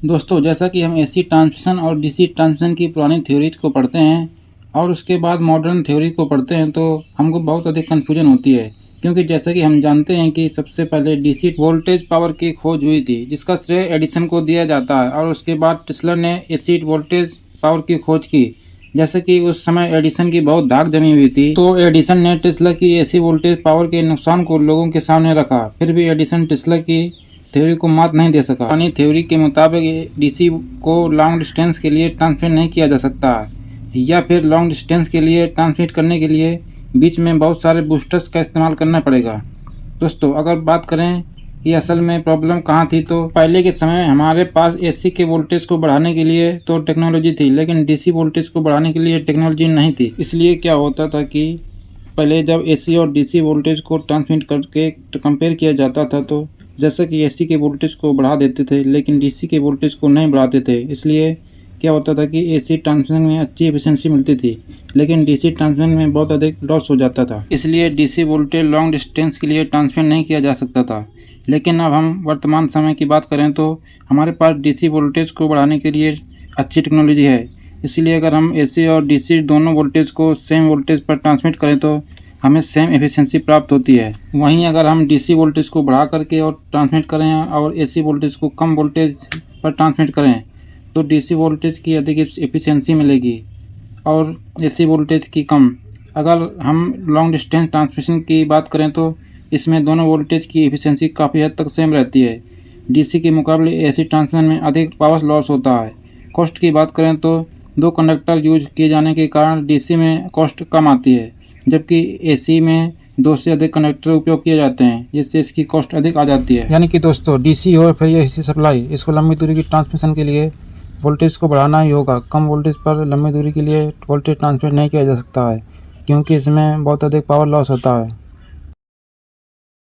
दोस्तों, जैसा कि हम एसी ट्रांसमिशन और डीसी ट्रांसमिशन की पुरानी थ्योरीज को पढ़ते हैं और उसके बाद मॉडर्न थ्योरी को पढ़ते हैं तो हमको बहुत अधिक कन्फ्यूजन होती है, क्योंकि जैसा कि हम जानते हैं कि सबसे पहले डीसी वोल्टेज पावर की खोज हुई थी, जिसका श्रेय एडिसन को दिया जाता है। और उसके बाद टेस्ला ने एसी वोल्टेज पावर की खोज की। जैसे कि उस समय एडिसन की बहुत धाक जमी हुई थी, तो एडिसन ने टेस्ला की एसी वोल्टेज पावर के नुकसान को लोगों के सामने रखा। फिर भी एडिसन टेस्ला की थ्योरी को मात नहीं दे सका। पुरानी थ्योरी के मुताबिक डीसी को लॉन्ग डिस्टेंस के लिए ट्रांसमिट नहीं किया जा सकता, या फिर लॉन्ग डिस्टेंस के लिए ट्रांसमिट करने के लिए बीच में बहुत सारे बूस्टर्स का इस्तेमाल करना पड़ेगा। दोस्तों, अगर बात करें कि असल में प्रॉब्लम कहाँ थी, तो पहले के समय हमारे पास एसी के वोल्टेज को बढ़ाने के लिए तो टेक्नोलॉजी थी, लेकिन डीसी वोल्टेज को बढ़ाने के लिए टेक्नोलॉजी नहीं थी। इसलिए क्या होता था कि पहले जब एसी और डीसी वोल्टेज को ट्रांसमिट करके कंपेयर किया जाता था, तो जैसे कि एसी के वोल्टेज को बढ़ा देते थे लेकिन डीसी के वोल्टेज को नहीं बढ़ाते थे। इसलिए क्या होता था कि एसी ट्रांसमिशन में अच्छी एफिशिएंसी मिलती थी, लेकिन डीसी ट्रांसमिशन में बहुत अधिक लॉस हो जाता था। इसलिए डीसी वोल्टेज लॉन्ग डिस्टेंस के लिए ट्रांसमिट नहीं किया जा सकता था। लेकिन अब हम वर्तमान समय की बात करें तो हमारे पास डीसी वोल्टेज को बढ़ाने के लिए अच्छी टेक्नोलॉजी है। इसलिए अगर हम एसी और डीसी दोनों वोल्टेज को सेम वोल्टेज पर ट्रांसमिट करें तो हमें सेम एफिशिएंसी प्राप्त होती है। वहीं अगर हम डीसी वोल्टेज को बढ़ा करके और ट्रांसमिट करें और एसी वोल्टेज को कम वोल्टेज पर ट्रांसमिट करें तो डीसी वोल्टेज की अधिक एफिशिएंसी मिलेगी और एसी वोल्टेज की कम। अगर हम लॉन्ग डिस्टेंस ट्रांसमिशन की बात करें तो इसमें दोनों वोल्टेज की एफिशिएंसी काफ़ी हद तक सेम रहती है। डीसी के मुकाबले एसी ट्रांसमिशन में अधिक पावर लॉस होता है। कॉस्ट की बात करें तो 2 कंडक्टर यूज किए जाने के कारण डीसी में कॉस्ट कम आती है, जबकि एसी में 2 से अधिक कनेक्टर उपयोग किए जाते हैं, जिससे इसकी कॉस्ट अधिक आ जाती है। यानी कि दोस्तों, डीसी हो फिर एसी सप्लाई, इसको लंबी दूरी की ट्रांसमिशन के लिए वोल्टेज को बढ़ाना ही होगा। कम वोल्टेज पर लंबी दूरी के लिए वोल्टेज ट्रांसमिट नहीं किया जा सकता है, क्योंकि इसमें बहुत अधिक पावर लॉस होता है।